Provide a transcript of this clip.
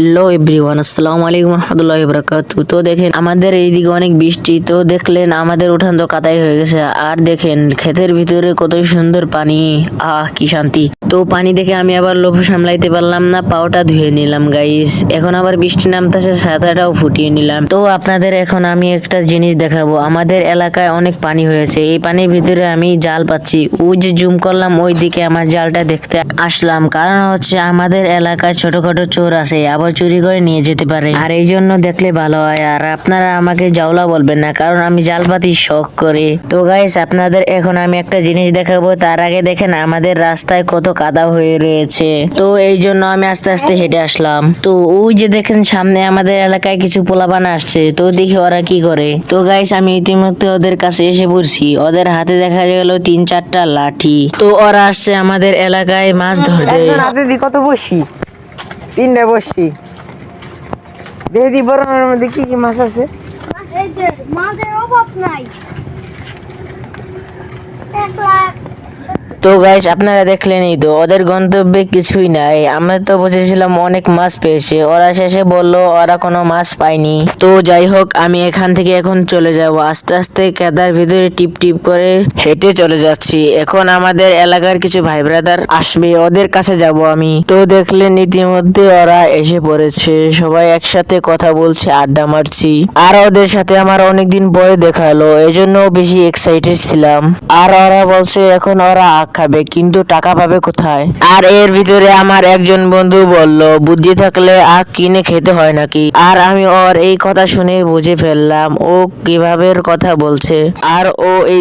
Hello everyone, আসসালামু আলাইকুম রহমতুল্লাহি বারাকাতু। তো দেখেন আমাদের এইদিকে অনেক বৃষ্টি, তো দেখলেন আমাদের উঠান তো কাদাই হয়ে গেছে। আর দেখেন ক্ষেতের ভিতরে কত সুন্দর পানি, কি শান্তি। তো পানি দেখে আমি আবার লোভ সামলাইতে পারলাম না, পাওটা ধুয়ে নিলাম গাইস। এখন আবার বৃষ্টি নামতেছে, ছাতাটাও ফুটিয়ে নিলাম। তো আপনাদের এখন আমি একটা জিনিস দেখাবো। আমাদের এলাকায় অনেক পানি হয়েছে, এই পানির ভিতরে আমি জাল পাচ্ছি। ওই যে জুম করলাম ওই দিকে আমার জালটা দেখতে আসলাম, কারণ হচ্ছে আমাদের এলাকায় ছোটখাটো চোর আছে, আবার চুরি করে নিয়ে যেতে পারে। আর এই জন্য দেখলে ভালো হয়। আর আপনারা আমাকে জাউলা বলবেন না, কারণ আমি জাল পাতি শখ করে। তো গাইস আপনাদের এখন আমি একটা জিনিস দেখাবো, তার আগে দেখেন আমাদের রাস্তায় কত কাদা হয়ে রয়েছে। তো এই জন্য আমি আস্তে আস্তে হেঁটে আসলাম। তো ওই যে দেখেন সামনে আমাদের এলাকায় কিছু পোলাপান আসছে, তো দেখি ওরা কি করে। তো গাইস আমি ইতিমধ্যে ওদের কাছে এসে পড়ছি। ওদের হাতে দেখা গেল 3-4টা লাঠি। তো ওরা আসছে আমাদের এলাকায় মাছ ধরতে। হাতে দি কত বসি, 3টা বসি দেখি বরণের মধ্যে কি কি মাছ আছে। এই যে মাছের অভাব নাই। 1 লাখ। তো গাইস আপনারা দেখলেনই তো, ওদের গন্তব্যে কিছুই নাই। আমরা তো বুঝেছিলাম অনেক মাছ পেয়েছে, ওরা শেষে বলল ওরা কোনো মাছ পায়নি। তো যাই হোক আমি এখান থেকে এখন চলে যাব। আস্তে আস্তে কাদার ভিতরে টিপ টিপ করে হেঁটে চলে যাচ্ছি। এখন আমাদের এলাকার কিছু ভাই ব্রাদার আসবে, ওদের কাছে যাব আমি। তো দেখলেন ইতিমধ্যে ওরা এসে পড়েছে, সবাই একসাথে কথা বলছে, আড্ডা মারছি। আর ওদের সাথে আমার অনেকদিন পরে দেখা হলো, এই জন্য বেশি এক্সাইটেড ছিলাম। আর ওরা বলছে এখন ওরা আখ খাবে, কিন্তু টাকা পাবে কোথায়। আর এর ভিতরে আমার একজন বন্ধু বলল বুদ্ধি থাকলে আখ কিনে খেতে হয় নাকি। আর আমি ওর এই কথা শুনে বুঝে ফেললাম ও কিভাবে কথা বলছে। আর ও এই